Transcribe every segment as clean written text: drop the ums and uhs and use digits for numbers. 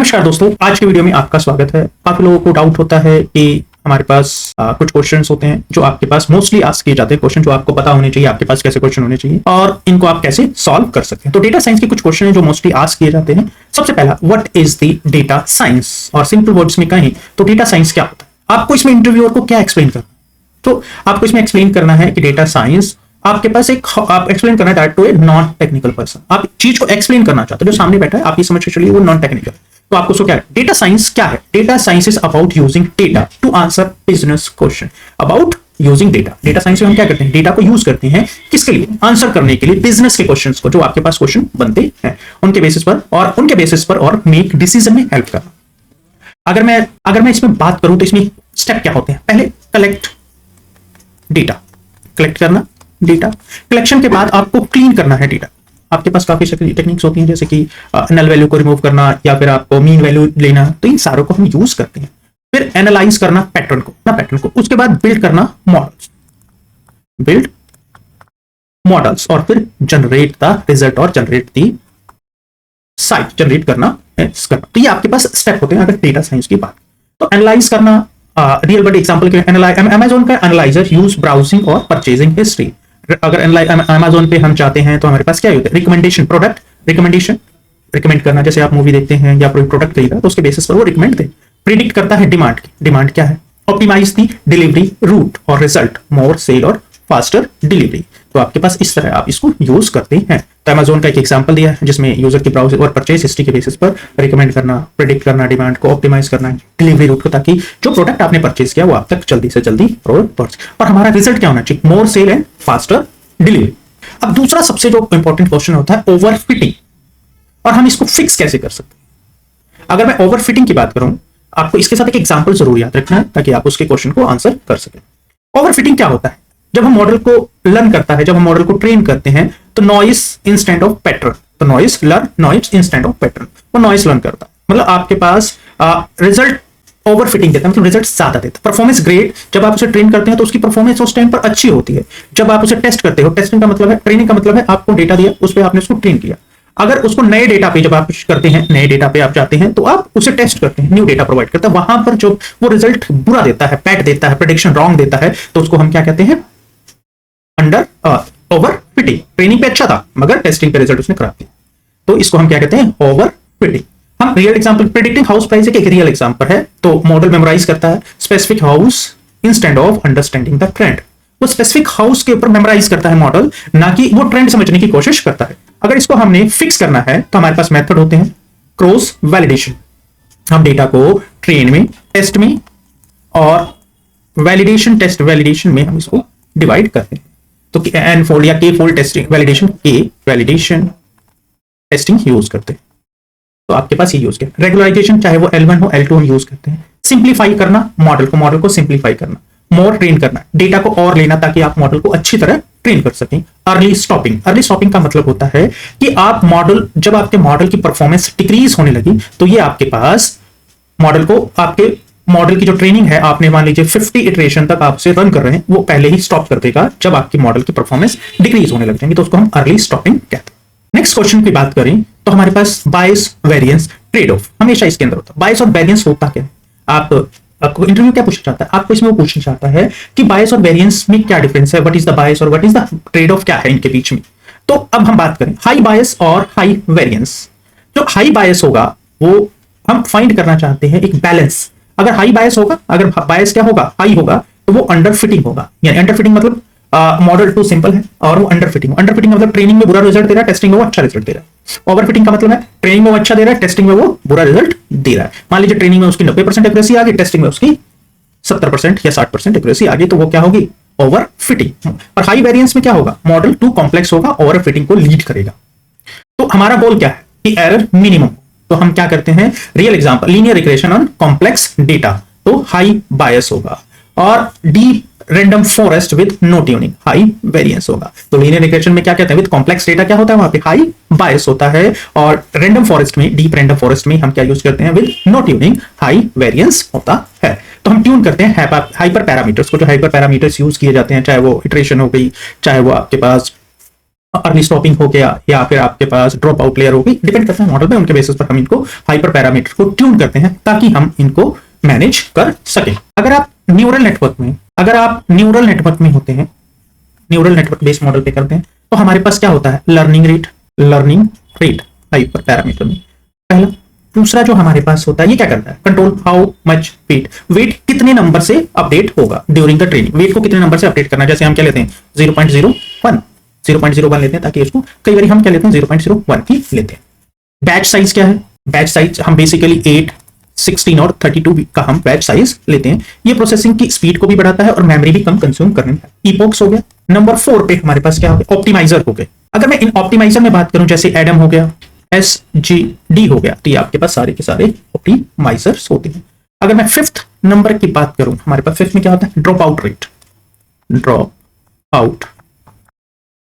नमस्कार दोस्तों, आज की वीडियो में आपका स्वागत है। काफी लोगों को डाउट होता है कि हमारे पास कुछ क्वेश्चंस होते हैं जो आपके पास मोस्टली आस्क किए जाते हैं, क्वेश्चन जो आपको पता होने चाहिए आपके पास कैसे क्वेश्चन होने चाहिए और इनको आप कैसे सॉल्व कर सकते हैं। तो डेटा साइंस के कुछ क्वेश्चन हैं जो मोस्टली आस्क किए जाते हैं। सबसे पहला, what is the data science, और सिंपल वर्ड्स में कहें तो डेटा साइंस क्या होता है। आपको इसमें इंटरव्यूअर को क्या एक्सप्लेन करना है, तो आपको इसमें एक्सप्लेन करना है कि डेटा साइंस आपके पास आप एक्सप्लेन करना है to a non technical person. आप चीज को एक्सप्लेन करना चाहते हो, जो सामने बैठा है आप ये समझ के चलिए वो नॉन टेक्निकल। तो आपको क्या है, डेटा साइंस क्या है? Data science is about using data to answer business question. About using data, data science में हम क्या करते हैं, डेटा को यूज करते हैं किसके लिए? आंसर करने के लिए बिजनेस के क्वेश्चंस को, जो आपके पास क्वेश्चन बनते हैं उनके बेसिस पर और मेक डिसीजन में हेल्प करना। अगर मैं इसमें बात करूं तो इसमें स्टेप क्या होते हैं? पहले कलेक्ट डेटा, कलेक्ट करना डेटा। कलेक्शन के बाद आपको क्लीन करना है डेटा। आपके पास काफी टेक्निक्स होती हैं, जैसे कि नल वैल्यू को रिमूव करना या फिर आपको मीन वैल्यू लेना, तो इन सारों को हम यूज करते हैं। फिर एनालाइज करना पैटर्न को, उसके बाद बिल्ड करना मॉडल्स, और फिर जनरेट द रिजल्ट और जनरेट द साइट, जनरेट करना। तो ये आपके पास स्टेप होते हैं अगर डेटा साइंस की बात। तो एनालाइज करना, रियल वर्ल्ड एग्जांपल के अमेजोन का एनालाइजर यूज ब्राउजिंग और परचेजिंग हिस्ट्री। अगर अमेजोन पे हम चाहते हैं तो हमारे पास क्या होता है, रिकमेंडेशन, प्रोडक्ट रिकमेंड करना। जैसे आप मूवी देखते हैं या कोई प्रोडक्ट खरीदा तो उसके बेसिस पर वो रिकमेंड दे। प्रिडिक्ट करता है डिमांड क्या है? ऑप्टिमाइज दी डिलीवरी रूट और रिजल्ट, मोर सेल और फास्टर डिलीवरी। तो आपके पास इस तरह आप इसको यूज करते हैं। तो अमेजोन का एक एग्जांपल दिया है जिसमें यूजर की ब्राउजिंग और परचेज हिस्ट्री के बेसिस पर रिकमेंड करना, प्रिडिक्ट करना डिमांड को, ऑप्टिमाइज करना डिलीवरी रूट को, ताकि जो प्रोडक्ट आपने परचेज किया वो आप तक जल्दी से जल्दी पहुंचे। और हमारा रिजल्ट क्या होना चाहिए? मोर सेल एंड फास्टर डिलीवरी। अब दूसरा सबसे जो इंपॉर्टेंट क्वेश्चन होता है ओवरफिटिंग, और हम इसको फिक्स कैसे कर सकते हैं। अगर मैं ओवरफिटिंग की बात करूं, आपको इसके साथ एक एग्जांपल जरूर याद रखना है ताकि आप उसके क्वेश्चन को आंसर कर सकें। ओवरफिटिंग क्या होता है? जब हम मॉडल को लर्न करता है, जब हम मॉडल को ट्रेन करते हैं तो नॉइस इंस्टेंट ऑफ पैटर्न, तो नॉइस इंस्टेंट ऑफ पैटर्न, वो नॉइस लर्न करता है। मतलब आपके पास रिजल्ट ओवरफिटिंग देता है, मतलब रिजल्ट ज्यादा देता है। परफॉर्मेंस ग्रेड, जब आप उसे ट्रेन करते हैं तो उसकी परफॉर्मेंस उस टाइम पर अच्छी होती है। जब आप उसे टेस्ट करते हो, टेस्टिंग का मतलब है, ट्रेनिंग का मतलब है आपको डेटा दिया, उस पर आपने उसको ट्रेन किया। अगर उसको नए डेटा पे जब आप करते हैं, नए डेटा पे आप जाते हैं तो आप उसे टेस्ट करते हैं, न्यू डेटा प्रोवाइड करता है। वहां पर जो वो रिजल्ट बुरा देता है, पैट देता है, प्रेडिक्शन रॉन्ग देता है, तो उसको हम क्या कहते हैं? Under overfitting. ट्रेनिंग पे अच्छा था मगर टेस्टिंग पे रिजल्ट उसने खराब दिया, तो इसको हम क्या कहते हैं? ओवरफिटिंग। हम real example, predicting house price एक रियल एग्जांपल है। तो मॉडल मेमोराइज करता है specific house instead of understanding the trend. वो स्पेसिफिक हाउस के ऊपर मेमोराइज करता है मॉडल, ना कि वो ट्रेंड समझने की कोशिश करता है। अगर इसको हमने फिक्स करना है तो हमारे पास मेथड होते हैं क्रॉस वैलिडेशन। हम डेटा को ट्रेन में, टेस्ट में और वैलिडेशन, टेस्ट वैलिडेशन में हम इसको डिवाइड करते हैं। तो एन फोल्ड या के फोल्ड टेस्टिंग वैलिडेशन, के वैलिडेशन टेस्टिंग यूज करते हैं। तो आपके पास ये यूज किया। रेगुलराइजेशन, चाहे वो L1 हो L2 हम यूज करते हैं। सिंप्लीफाई करना, मॉडल को सिंप्लीफाई करना। मोर ट्रेन करना, डेटा को और लेना ताकि आप मॉडल को अच्छी तरह ट्रेन कर सकें। अर्ली स्टॉपिंग का मतलब होता है कि आप मॉडल, जब आपके मॉडल की परफॉर्मेंस डिक्रीज होने लगी तो ये आपके पास मॉडल को, आपके मॉडल की जो ट्रेनिंग है, आपने मान लीजिए 50 इटरेशन तक आप उसे रन कर रहे हैं, वो पहले ही स्टॉप कर देगा जब आपकी मॉडल की परफॉर्मेंस डिक्रीज होने लग जाएंगी, तो उसको हम अर्ली स्टॉपिंग कहते हैं। नेक्स्ट क्वेश्चन की बात करें तो हमारे पास बायस, वेरिएंस, ट्रेड ऑफ हमेशा इसके अंदर होता है। बायस और वेरिएंस होता क्या है? आपको इंटरव्यू क्या पूछना चाहता है? आपको इसमें वो पूछना चाहता है कि बायस और वेरिएंस में क्या डिफरेंस है, व्हाट इज द बायस और what is the trade off, क्या है इनके बीच में। तो अब हम बात करें हाई बायस और हाई वेरिएंस। जो हाई बायस होगा वो हम फाइंड करना चाहते हैं एक बैलेंस। अगर हाई बायस होगा, अगर बायस क्या होगा, हाई होगा, तो वो अंडर फिटिंग होगा। यानी अंडर फिटिंग मतलब मॉडल टू सिंपल है और वो अंडर फिटिंग मतलब ट्रेनिंग में बुरा रिजल्ट दे रहा है, टेस्टिंग में वो अच्छा रिजल्ट दे रहा है। ओवर फिटिंग का मतलब है ट्रेनिंग में वो अच्छा दे रहा है, टेस्टिंग में वो बुरा रिजल्ट दे रहा है। मान लीजिए ट्रेनिंग में उसकी 90% एक्यूरेसी आ गई, टेस्टिंग में उसकी 70% या 60% एक्यूरेसी आ गई, तो वो क्या होगी? Over fitting. और हाई वेरिएंस में क्या होगा? मॉडल टू कॉम्प्लेक्स होगा, ओवर फिटिंग को लीड करेगा। तो हमारा गोल क्या है कि एरर मिनिमम। तो हम क्या करते हैं? Real example, linear regression on complex data, तो हाई बायस होगा। और deep random forest with no tuning, high variance होगा। तो लीनियर रिग्रेशन में क्या कहते हैं? विद कॉम्प्लेक्स डेटा क्या होता है? वहां पे हाई बायस होता है। और रैंडम फॉरेस्ट में, डीप रैंडम फॉरेस्ट में हम क्या यूज करते हैं? With no tuning, high variance होता है। तो हम ट्यून करते हैं हाइपर पैरामीटर्स को। जो हाइपर पैरामीटर्स यूज किए जाते हैं, चाहे वो इटरेशन हो गई, चाहे वो आपके पास अर्ली स्टॉपिंग हो गया या फिर आपके पास ड्रॉप आउट लेयर हो गई, डिपेंड करता है मॉडल पे, उनके बेसिस पर हम इनको हाइपर पैरामीटर को ट्यून करते हैं ताकि हम इनको मैनेज कर सके। अगर आप न्यूरल नेटवर्क में होते हैं, न्यूरल नेटवर्क बेस्ड मॉडल पे करते हैं, तो हमारे पास क्या होता है, लर्निंग रेट हाइपर पैरामीटर में पहला। दूसरा जो हमारे पास होता है, ये क्या करता है, कंट्रोल हाउ मच वेट कितने नंबर से अपडेट होगा ड्यूरिंग द ट्रेनिंग, वेट को कितने नंबर से अपडेट करना। जैसे हम क्या लेते हैं 0.01 लेते हैं, ताकि इसको कई बार हम क्या लेते हैं 0.01 ही लेते हैं। बैच साइज क्या है, बैच साइज हम बेसिकली 8, 16 और 32 का हम बैच साइज लेते हैं। ये प्रोसेसिंग की स्पीड को भी बढ़ाता है और मेमोरी भी कम कंज्यूम करने में। इपोक्स हो गया। नंबर 4 पे हमारे पास क्या हो गया, ऑप्टिमाइजर हो गए। अगर मैं इन ऑप्टिमाइजर में बात करूं, जैसे एडम हो गया, SGD हो गया, तो ये आपके पास सारे के सारे ऑप्टिमाइजर्स होते हैं। अगर मैं 5th नंबर की बात करूं, हमारे पास 5th में क्या होता है, ड्रॉप आउट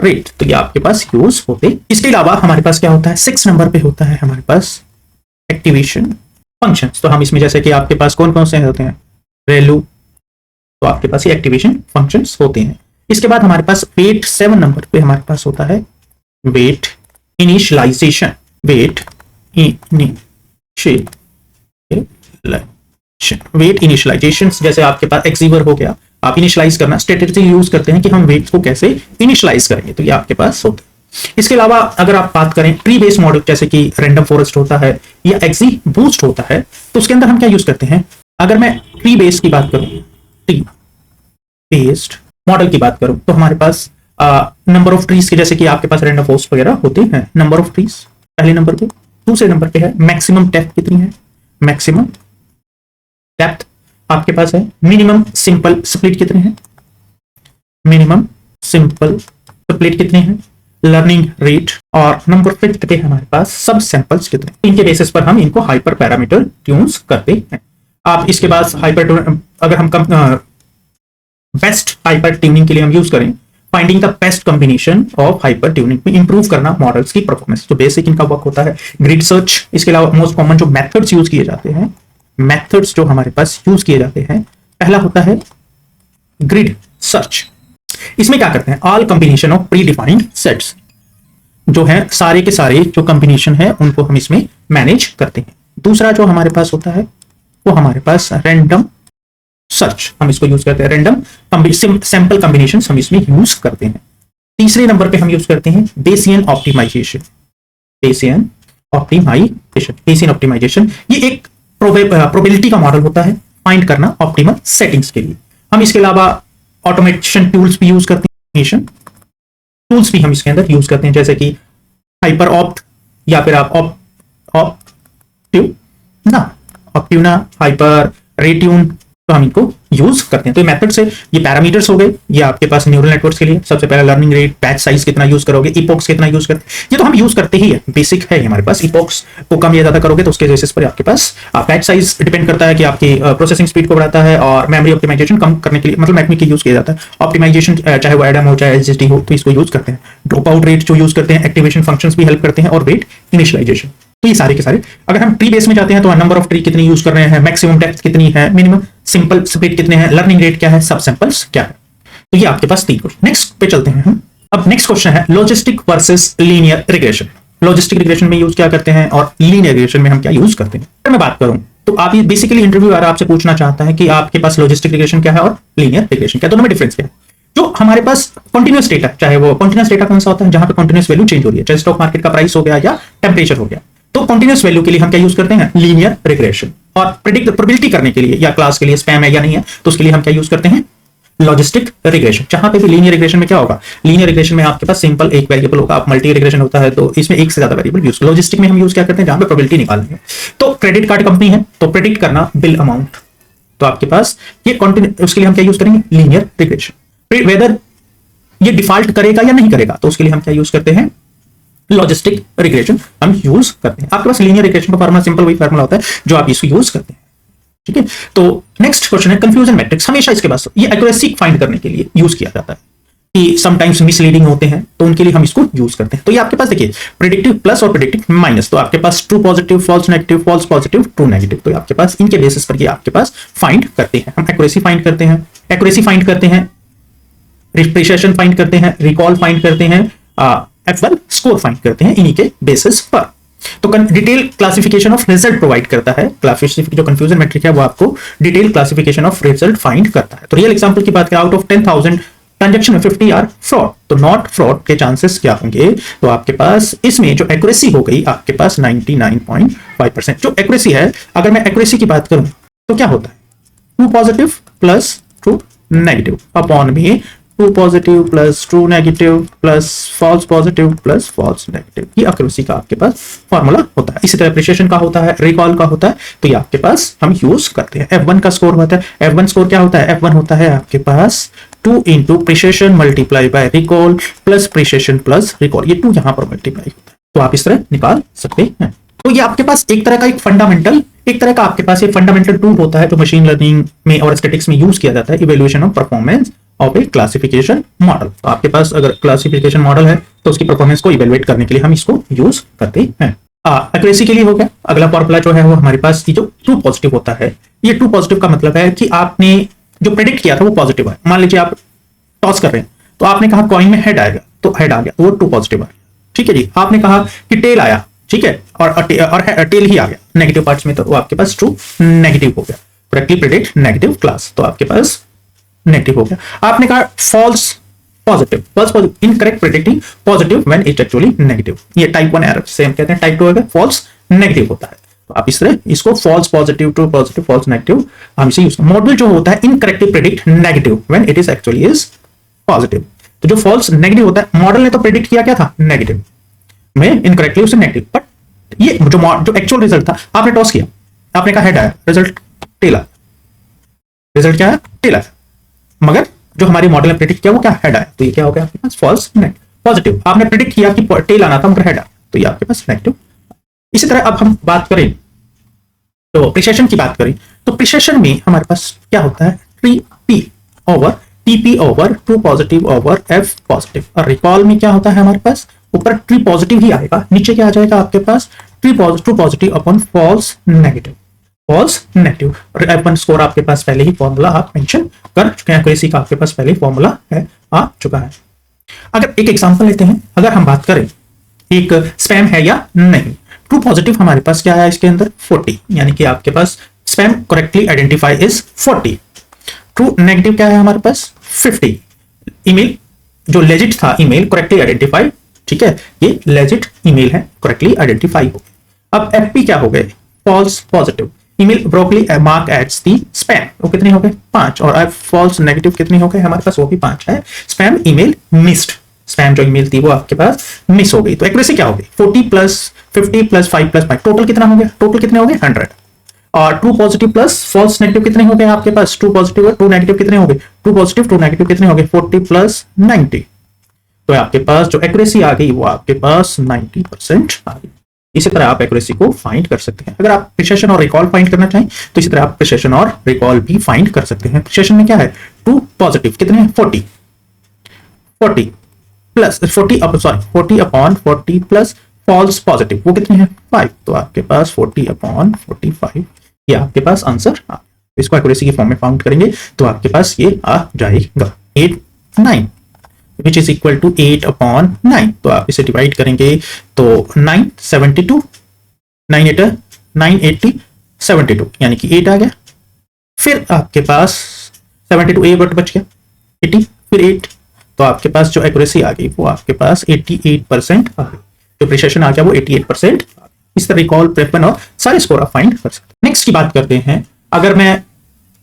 रेट, तो ये आपके पास यूज होते। इसके अलावा हमारे पास क्या होता है, 6 नंबर पे होता है हमारे पास एक्टिवेशन फंक्शंस। तो हम इसमें जैसे कि आपके पास कौन कौन से होते हैं, रेलू, तो आपके पास ये एक्टिवेशन फंक्शंस होते हैं। इसके बाद हमारे पास वेट 7 नंबर पे हमारे पास होता है वेट इनिशियलाइजेशन। वेट इनिशियलाइजेशन जैसे आपके पास एक्सीवर हो गया, आप इनिशियलाइज करना स्ट्रेटेजी यूज करते हैं कि हम वेट को कैसे इनिशियलाइज करेंगे, तो ये आपके पास होता है। इसके अलावा अगर आप बात करें ट्री बेस्ड मॉडल, जैसे कि रैंडम फॉरेस्ट होता है या एक्सी बूस्ट होता है, तो उसके अंदर हम क्या यूज करते हैं। अगर मैं ट्री बेस्ड की बात करूं, ट्री बेस्ड मॉडल की बात करूं, तो हमारे पास नंबर ऑफ ट्रीज के, जैसे कि आपके पास रैंडम फॉरेस्ट वगैरह होते हैं, नंबर ऑफ ट्रीज पहले नंबर पे। दूसरे नंबर पे है मैक्सिमम डेप्थ कितनी है, मैक्सिमम डेप्थ आपके पास है। मिनिमम सिंपल स्प्लिट कितने हैं, मिनिमम सिंपल स्प्लिट कितने हैं, लर्निंग रेट, और नंबर 5 पे हमारे पास सब सैंपल्स कितने। इनके बेसिस पर हम इनको हाइपर पैरामीटर ट्यून्स करते हैं। आप इसके बाद अगर हम बेस्ट हाइपर ट्यूनिंग के लिए हम यूज करें, finding the best combination of hyper tuning में इंप्रूव करना मॉडल्स की परफॉर्मेंस, तो बेसिक इनका वर्क होता है ग्रिड सर्च। इसके अलावा मोस्ट कॉमन जो मेथड्स यूज किए जाते हैं, मेथड्स जो हमारे पास यूज किए जाते हैं, पहला होता है ग्रिड सर्च। इसमें क्या करते हैं, all combination of pre defined sets, जो है सारे के सारे जो कॉम्बिनेशन है उनको हम इसमें मैनेज करते हैं। दूसरा जो हमारे पास होता है वो हमारे पास रैंडम सर्च, हम इसको यूज करते हैं, रैंडम सैंपल कॉम्बिनेशन हम इसमें यूज करते हैं। तीसरे नंबर पे हम यूज करते हैं बेसियन ऑप्टिमाइजेशन। बेसियन ऑप्टिमाइजेशन ये एक प्रोबेबिलिटी का मॉडल होता है, फाइंड करना ऑप्टिमल सेटिंग्स के लिए। हम इसके अलावा ऑटोमेशन टूल्स भी यूज करते हैं, टूल्स भी हम इसके अंदर यूज करते हैं, जैसे कि हाइपर ऑप्ट या फिर आप ऑप्ट्यूना, हाइपर रेट्यून, तो हम इनको यूज करते हैं। तो मेथड से ये पैरामीटर्स हो गए, ये आपके पास न्यूरल नेटवर्क्स के लिए सबसे पहला लर्निंग रेट, बैच साइज कितना यूज करोगे, इपोक्स कितना यूज करते हैं, ये तो हम यूज करते ही है, बेसिक है हमारे पास। इपोक्स को कम या ज्यादा करोगे तो उसके बेसिस पर आपके पास बैच साइज डिपेंड करता है कि आपकी प्रोसेसिंग स्पीड को बढ़ाता है, और मेमोरी ऑप्टिमाइजेशन कम करने के लिए मतलब मैकनिक यूज किया जाता है। ऑप्टिमाइजेशन चाहे वो एडम हो चाहे एसजीडी हो, तो इसको यूज करते हैं। ड्रॉप आउट रेट जो यूज करते हैं, एक्टिवेशन फंक्शंस भी हेल्प करते हैं, और वेट इनिशियलाइजेशन, तो ये सारे के सारे। अगर हम ट्री बेस में जाते हैं तो नंबर ऑफ ट्री कितनी यूज कर रहे हैं, मैक्सिमम डेप्थ कितनी है, मिनिमम सिंपल स्प्लिट कितने हैं, लर्निंग रेट क्या है, सब सैंपल्स क्या है, तो ये आपके पास 3 क्वेश्चन। नेक्स्ट पे चलते हैं हम। अब नेक्स्ट क्वेश्चन है logistic versus linear regression. Logistic regression में यूज क्या करते हैं और लीनियर रिग्रेशन में हम क्या यूज करते हैं। अगर मैं बात करूं तो आप ये बेसिकली इंटरव्यूअर आपसे पूछना चाहता है कि आपके पास लॉजिस्टिक रिग्रेशन क्या है और लीनियर रिग्रेशन क्या, दोनों में डिफरेंस क्या है। जो हमारे पास कॉन्टिन्यूस डेटा, चाहे वो कॉन्टिन्यूस डेटा कौन सा होता है, जहां पे कॉन्टिन्यूस वैल्यू चेंज हो रही है, चाहे स्टॉक मार्केट का प्राइस हो गया या टेम्परेचर हो गया, तो कॉन्टिन्यूस वैल्यू के लिए हम क्या यूज करते हैं, लीनियर रिग्रेशन। और प्रोबेबिलिटी करने के लिए या क्लास के लिए स्पैम है या नहीं है, तो उसके लिए हम क्या यूज करते हैं, लॉजिस्टिक रिग्रेशन। जहां पे भी लीनियर रिग्रेशन में क्या होगा, लीनियर रिग्रेशन में आपके पास सिंपल एक वेरिएबल होगा, आप मल्टी रिग्रेशन होता है तो इसमें एक से ज्यादा वेरिएबल यूज। लॉजिस्टिक में हम यूज क्या करते हैं, जहां पे प्रोबेबिलिटी निकालनी है। तो क्रेडिट कार्ड कंपनी है तो प्रेडिक्ट करना बिल अमाउंट, तो आपके पास ये उसके लिए हम क्या यूज करेंगे, लीनियर रिग्रेशन। वेदर ये डिफॉल्ट करेगा या नहीं करेगा, तो उसके लिए हम क्या यूज करते हैं, लॉजिस्टिक रिग्रेशन हम यूज करते हैं। आपके पास लीनियर रिग्रेशन का फार्मूला सिंपल वही फार्मूला होता है जो आप इसको यूज करते हैं, ठीक है। तो नेक्स्ट क्वेश्चन है कंफ्यूजन मैट्रिक्स। हमेशा इसके पास ये एक्यूरेसी फाइंड करने के लिए यूज किया जाता है कि समटाइम्स मिसलीडिंग होते हैं, तो उनके लिए हम इसको यूज करते हैं। तो ये आपके पास देखिए प्रेडिक्टिव प्लस और प्रेडिक्टिव माइनस, तो आपके पास true positive, false negative, false positive, true negative, तो आपके पास इनके बेसिस पर ये आपके पास फाइंड करते हैं। हम एक्यूरेसी फाइंड करते हैं, रिप्रेसेशन फाइंड करते हैं, रिकॉल फाइंड करते हैं, F1 स्कोर फाइंड करते हैं इन्हीं के बेसिस पर। तो detail classification of result provide करता है। क्लासिफिकेशन जो कंफ्यूजन मैट्रिक है वो आपको detail classification of result find करता है। तो रियल एग्जांपल की बात करें, आउट ऑफ 10,000 ट्रांजैक्शन में 50 आर फ्रॉड, तो नॉट फ्रॉड के चांसेस क्या होंगे, तो आपके पास इसमें जो एक्यूरेसी हो गई आपके पास 99.5%। जो एक्यूरेसी है, अगर मैं एक्यूरेसी की बात करूं तो क्या होता है, true positive plus true negative upon में true positive plus true negative plus false positive plus false negative, ये एक्यूरेसी का आपके पास फॉर्मूला होता है। इसी तरह प्रिसिशन का होता है, रिकॉल का होता है, तो ये आपके पास हम यूज करते हैं। F1 का स्कोर होता है, F1 स्कोर क्या होता है, F1 होता है आपके पास 2 into precision multiply by recall plus precision plus recall, ये 2 यहां पर मल्टीप्लाई होता है, तो आप इस तरह निकाल सकते हैं। तो ये आपके पास एक तरह का एक तरह का आपके पास ये फंडामेंटल टूल होता है जो मशीन लर्निंग में और स्टैटिस्टिक्स में यूज किया जाता है, evaluation of performance of A classification model. तो आपके पास अगर क्लासिफिकेशन मॉडल है तो उसकी परफॉर्मेंस को इवैल्यूएट करने के लिए हम इसको यूज करते हैं। एक्यूरेसी के लिए हो गया। अगला फॉर्मूला जो है वो हमारे पास जो ट्रू पॉजिटिव होता है, ये ट्रू पॉजिटिव का मतलब है कि आपने जो प्रेडिक्ट किया था वो पॉजिटिव है। मान लीजिए आप टॉस कर रहे हैं तो आपने कहा कॉइन में हेड आएगा, तो हेड आ गया, तो वो ट्रू पॉजिटिव आ गया, ठीक है जी। आपने कहा कि टेल आया, ठीक है, और टेल ही आ गया नेगेटिव पार्ट्स में, तो वो आपके पास ट्रू नेगेटिव हो गया, करेक्टली प्रेडिक्ट नेगेटिव क्लास, तो आपके पास नेगेटिव हो गया। आपने कहा false positive, incorrect predicting positive when it actually negative, ये टाइप 1 एरर से हम कहते हैं। टाइप 2 अगर फॉल्स नेगेटिव होता है तो आप इस तरह इसको false positive, true positive, false negative हम इसे यूज। मॉडल जो होता है incorrectly predict negative when it is actually is positive, तो जो फॉल्स नेगेटिव होता है, मॉडल ने तो प्रेडिक्ट किया क्या था, नेगेटिव में, इनकरेक्टली उसे नेगेटिव, बट ये जो एक्चुअल रिजल्ट था, आपने टॉस किया, आपने कहा हेड आया, रिजल्ट टेल आया, रिजल्ट क्या है, टेल आया, मगर जो हमारे मॉडल ने प्रेडिक्ट किया वो क्या, हेड आया, तो ये क्या हो गया आपके पास, फॉल्स नेगेटिव। पॉजिटिव, आपने प्रेडिक्ट किया कि टेल आना था मगर हेड आया, तो ये आपके पास नेगेटिव। इसी तरह अब हम बात करें तो प्रिसिशन की बात करें, तो प्रिसिशन में हमारे पास क्या होता है, TP over true positive over F positive. और रिकॉल में क्या होता है हमारे पास, ऊपर ट्रू पॉजिटिव ही आएगा, नीचे क्या आ जाएगा आपके पास, true positive upon false negative, false negative. F1 score आपके पास पहले ही फॉर्मूला आप मेंशन कर चुके हैं, एक्यूरेसी का आपके पास पहले ही फॉर्मूला है, आ चुका है। अगर एक एग्जांपल लेते हैं, अगर हम बात करें एक स्पैम है या नहीं, ट्रू पॉजिटिव हमारे पास क्या है इसके अंदर, 40, यानी कि आपके पास spam correctly identify is 40। True negative क्या है हमारे पास, 50। ईमेल जो लेजिट था, ईमेल करेक्टली आइडेंटिफाई, ठीक है, ये लेजिट ईमेल है, करेक्टली आइडेंटिफाई हो गई। अब FP क्या हो गए, false positive, email wrongly mark as the spam, वो कितने हो गए, 5। और फॉल्स नेगेटिव कितने हो गए हमारे पास, वो भी 5 है। स्पैम ईमेल मिस्ड, स्पैम जो ईमेल थी वो आपके पास मिस हो गई, तो एक्यूरेसी क्या हो गई, 40 प्लस 50 प्लस 5 प्लस 5, टोटल कितना हो गया, टोटल कितने हो गए, 100। और true positive plus false negative कितने हो गए आपके पास, ट्रू पॉजिटिव और ट्रू नेगेटिव कितने हो गए, ट्रू पॉजिटिव ट्रू नेगेटिव कितने हो गए, 40 प्लस 90, तो आपके पास जो एक्यूरेसी आ गई वो आपके पास 90% आ गई। इसी तरह आप एक्यूरेसी को फाइंड कर सकते हैं। अगर आप प्रिसिशन और रिकॉल फाइंड करना चाहें तो इसी तरह आप प्रिसिशन और रिकॉल भी फाइंड कर सकते हैं। प्रिसिशन में क्या है, ट्रू पॉजिटिव कितने हैं, 40 plus 40 upon 40 plus false positive वो कितने हैं, 5, तो आपके पास 40 अपॉन 45, ये आपके पास आंसर आ, इसको एक्यूरेसी के फॉर्म में फाउंड करेंगे तो आपके पास ये आ जाएगा 9 which is equal to 8 upon 9, तो आप इसे डिवाइड करेंगे तो 972 980 72, यानी कि 8 आ गया, फिर आपके पास 72 ए बच गया 80, फिर 8, तो आपके पास जो एक्यूरेसी आ गई वो आपके पास 88% आ गई, जो प्रिसिशन आ गया वो 88%। इस तरह रिकॉल, प्रेफरेंस और सारे स्कोर आप फाइंड कर सकते हैं। नेक्स्ट की बात करते हैं, अगर मैं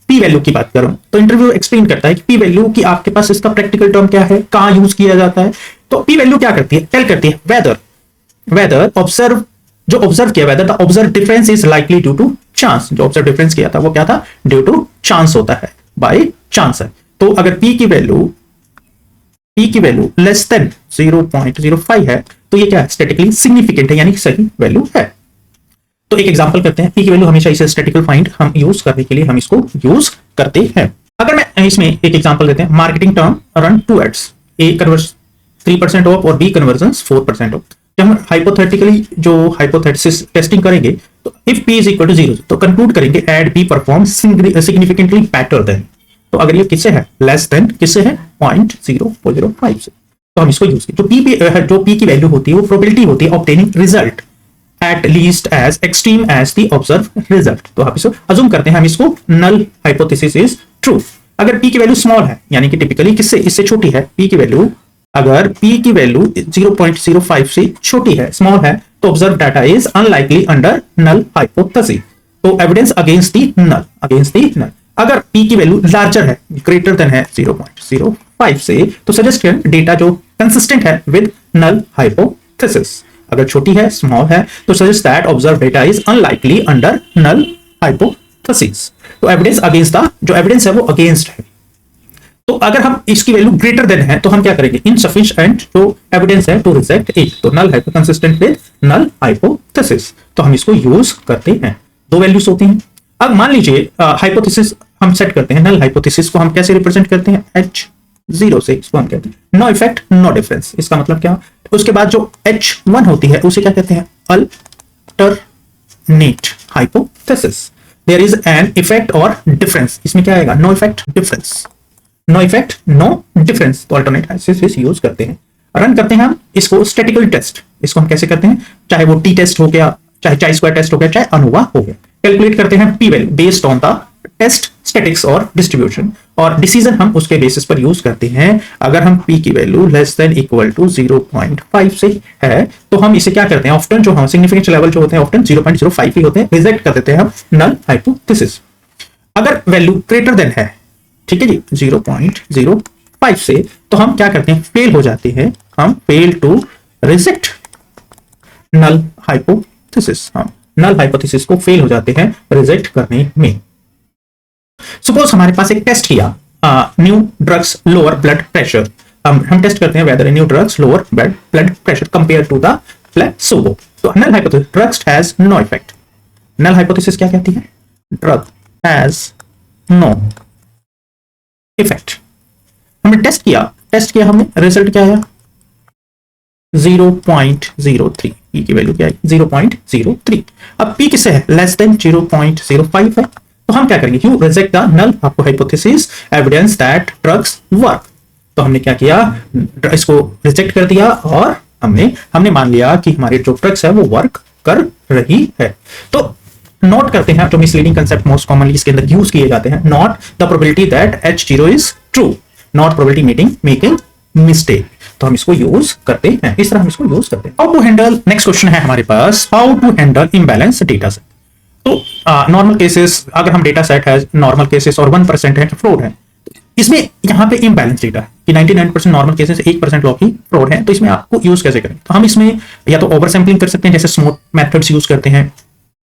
पी वैल्यू की बात करूं तो इंटरव्यू एक्सप्लेन करता है कि पी वैल्यू की आपके पास इसका प्रैक्टिकल टर्म क्या है, कहां यूज किया जाता है। तो पी वैल्यू क्या करती है, टेल करती है वेदर ऑब्जर्व किया, whether the observe difference is likely due to chance. जो ऑब्जर्व डिफरेंस किया था वो क्या था, ड्यू टू चांस होता है, बाय चांस है। तो अगर पी की वैल्यू लेस देन 0.05 है तो ये क्या है, स्टैटिकली सिग्निफिकेंट है, यानी सही वैल्यू है। तो एक एग्जांपल करते हैं, पी की वैल्यू हमेशा इसे स्टैटिकल फाइंड हम यूज करने के लिए हम इसको यूज करते हैं। अगर मैं इसमें एक एग्जांपल देते हैं, marketing term run 2 ads, A converse 3% of और बी कन्वर्जन्स 4% ऑफ। जब हम हाइपोथेटिकली जो हाइपोथेसिस टेस्टिंग करेंगे तो if P is equal to 0 तो कंक्लूड करेंगे ad B perform significantly better than. तो अगर ये किससे है, लेस देन किससे है, 0.005 से। तो हम इसको यूज करें। जो पी की वैल्यू होती है वो प्रोबेबिलिटी होती है obtaining result at least as extreme as the observe result. तो आप इसको अज्यूम करते हैं, हम इसको नल हाइपोथेसिस इज ट्रू। अगर पी की वैल्यू स्मॉल है, यानी कि टिपिकली किससे इससे छोटी है, पी की वैल्यू अगर पी की वैल्यू 0.05 से छोटी है, स्मॉल है, तो observe data is unlikely under null hypothesis. तो एविडेंस अगेंस्ट दी नल। अगर पी की वैल्यू लार्जर है, ग्रेटर देन है 0.05 से, तो सजेस्ट करें डेटा जो कंसिस्टेंट है विद नल हाइपोथेसिस। अगर छोटी है, स्मॉल है, तो suggest that observe data is unlikely under null hypothesis. तो एविडेंस अगेंस्ट द, जो एविडेंस है वो अगेंस्ट है। तो अगर हम इसकी वैल्यू ग्रेटर देन है तो हम क्या करेंगे, इनसफिशिएंट जो एविडेंस है टू रिजेक्ट इट। तो null hypo consistent with null hypothesis, तो हम इसको यूज करते हैं। दो वैल्यूज होती हैं। अब मान लीजिए हाइपोथेसिस हम सेट करते हैं, नल हाइपोथेसिस को हम कैसे रिप्रेजेंट करते हैं, H0 से, इसको हम कहते हैं नो इफेक्ट नो डिफरेंस। इसका मतलब क्या, उसके बाद जो H1 होती है उसे क्या कहते हैं, alternate hypothesis. There is an effect और डिफरेंस, इसमें क्या आएगा, no effect difference, no effect no difference. तो अल्टरनेट हाइपोथेसिस यूज करते हैं। रन करते हैं हम इसको स्टैटिकल टेस्ट। इसको हम कैसे करते हैं, चाहे वो टी टेस्ट हो गया, चाहे चाई स्क्वायर टेस्ट हो गया, चाहे अनोवा हो गया। कैलकुलेट करते हैं P value based on the test statics और डिस्ट्रीब्यूशन, और डिसीजन हम उसके बेसिस पर यूज करते हैं। अगर हम पी की value less than equal to 0.5 से है तो हम इसे क्या करते हैं, ऑफ्टन जो हम सिग्निफिकेंस लेवल जो होते हैं ऑफ्टन 0.05 ही होते हैं, रिजेक्ट कर देते हैं हम नल हाइपोथेसिस। अगर वैल्यू ग्रेटर देन है, ठीक है जी, 0.05 से, तो हम क्या करते हैं, फेल हो जाते हैं, हम fail to reject null hypothesis. हम नल हाइपोथेसिस को फेल हो जाते हैं रिजेक्ट करने में। सपोज हमारे पास एक टेस्ट किया, new drugs lower blood pressure. हम टेस्ट करते हैं whether new drugs lower blood pressure compare to the placebo. तो null hypothesis, drugs has no effect. Null hypothesis क्या कहती है, ड्रग हैज नो इफेक्ट। हमने टेस्ट किया हमने, रिजल्ट क्या आया, 0.03। पी की वैल्यू क्या है, 0.03। अब पी किससे है, लेस देन 0.05 है, तो हम क्या करेंगे, you reject the null hypothesis evidence that drugs work. तो हमने क्या किया, इसको रिजेक्ट कर दिया और हमने मान लिया कि हमारे जो ड्रग्स है वो वर्क कर रही है। तो नोट करते हैं जो मिसलीडिंग कंसेप्ट मोस्ट कॉमनली इसके अंदर यूज किए जाते हैं, not the probability that H0 is true, not probability making mistake. तो हम इसको यूज करते हैं, इस तरह हम इसको यूज करते हैं। How to handle, next question है हमारे पास, how to handle imbalance data set. तो नॉर्मल केसेस, अगर हम डेटा सेट है नॉर्मल केसेस और 1% है फ्रॉड है, इसमें यहाँ पे इम्बैलेंस डेटा है कि 99% नॉर्मल केसेस 1% लॉ की फ्रॉड है, तो इसमें आपको यूज कैसे करें। तो हम इसमें या तो ओवर सैंपलिंग कर सकते हैं, जैसे स्मूथ मेथड्स यूज करते हैं,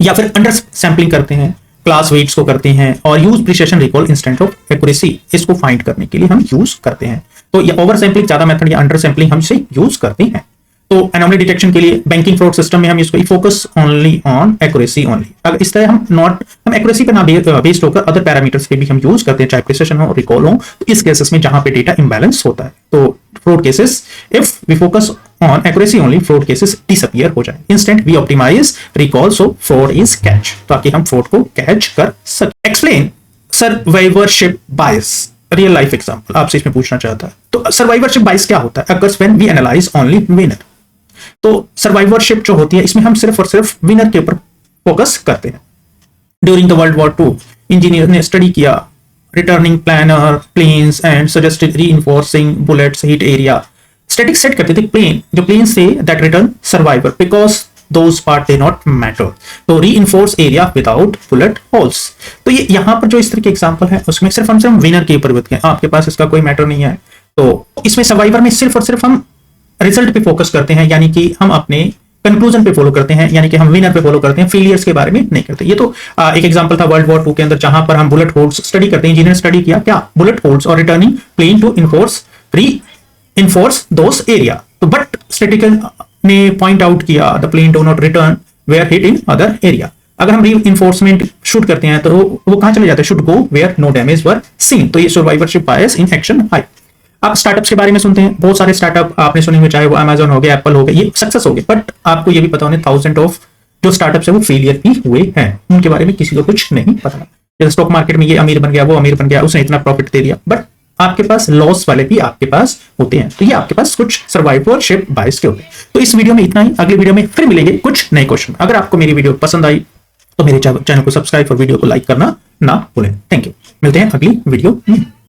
या फिर अंडर सैंपलिंग करते हैं, क्लास वेट्स को करते हैं, और use precision recall instant of accuracy, इसको फाइंड करने के लिए हम यूज करते हैं। तो ये ओवर सैंपलिंग ज्यादा मेथड या अंडर सैंपलिंग हम इसे यूज करते हैं। तो एनोमली डिटेक्शन के लिए बैंकिंग फ्रॉड सिस्टम में हम इसको focus only on accuracy only. अगर इस तरह हम एक्यूरेसी पर ना बेस्ड होकर अदर पैरामीटर्स के भी हम यूज करते हैं, चाहे प्रिसिशन हो, रिकॉल हो, तो इस केसेस में जहां पे डेटा इंबैलेंस होता है, तो fraud cases if we focus on accuracy only, fraud cases disappear हो जाए। Instant we optimise recall so fraud is catch, ताकि हम फ्रॉड को कैच कर सके। Explain survivorship bias, real life example आपसे इसमें पूछना चाहता है। तो सर्वाइवरशिप बायस क्या होता है, occurs when we analyse only winner. तो सर्वाइवरशिप जो होती है इसमें हम सिर्फ और सिर्फ विनर के ऊपर फोकस करते हैं। During the world war II engineer ने स्टडी किया returning planer planes and suggested reinforcing bullets hit area. Static set करते थे प्लेन, जो प्लेन से that return survivor because those part they not matter. तो reinforce area without bullet holes. तो ये यहाँ पर जो इस तरह के एग्जांपल है उसमें सिर्फ हम विनर के ऊपर बताते हैं, आपके पास इसका कोई मैटर नहीं है। तो इसमें सर्वाइवर में सिर्फ और सिर्फ हम रिजल्ट पे फोकस करते हैं, यानी कि हम अपने कंक्लूजन पे फॉलो करते हैं, यानी कि हम विनर पे फॉलो करते हैं, फेलियर्स के बारे में नहीं करते। ये तो एक एग्जांपल था वर्ल्ड वॉर II के अंदर, जहां पर हम बुलेट होल्स स्टडी करते हैं। इंजीनियर स्टडी किया क्या, बुलेट होल्स और returning plane to reinforce those area. तो बट स्टैटिकल ने पॉइंट आउट किया the plane do not return where hit in other area. अगर हम री-इन्फोर्समेंट शूट करते हैं तो वो कहां चले जाते हैं, should go where no damage were seen. तो ये survivorship bias in action high. आप स्टार्टअप्स के बारे में सुनते हैं, बहुत सारे स्टार्टअप आपने सुने हुए, चाहे वो अमेजन हो गया, एप्पल हो गया, ये सक्सेस हो गए, बट आपको ये भी पता होने 1000 ऑफ जो स्टार्टअप्स है वो फेलियर भी हुए हैं, उनके बारे में किसी को कुछ नहीं पता। जैसे स्टॉक मार्केट में ये अमीर बन गया, वो अमीर बन गया, उसने इतना प्रॉफिट दे दिया, बट आपके पास लॉस वाले भी आपके पास होते हैं। तो ये आपके पास कुछ सर्वाइवरशिप बायस के होते हैं। तो इस वीडियो में इतना ही, अगले वीडियो में फिर मिलेंगे कुछ नए क्वेश्चन। अगर आपको मेरी वीडियो पसंद आई तो मेरे चैनल को सब्सक्राइब और वीडियो को लाइक करना ना भूलें। थैंक यू, मिलते हैं अगली वीडियो में।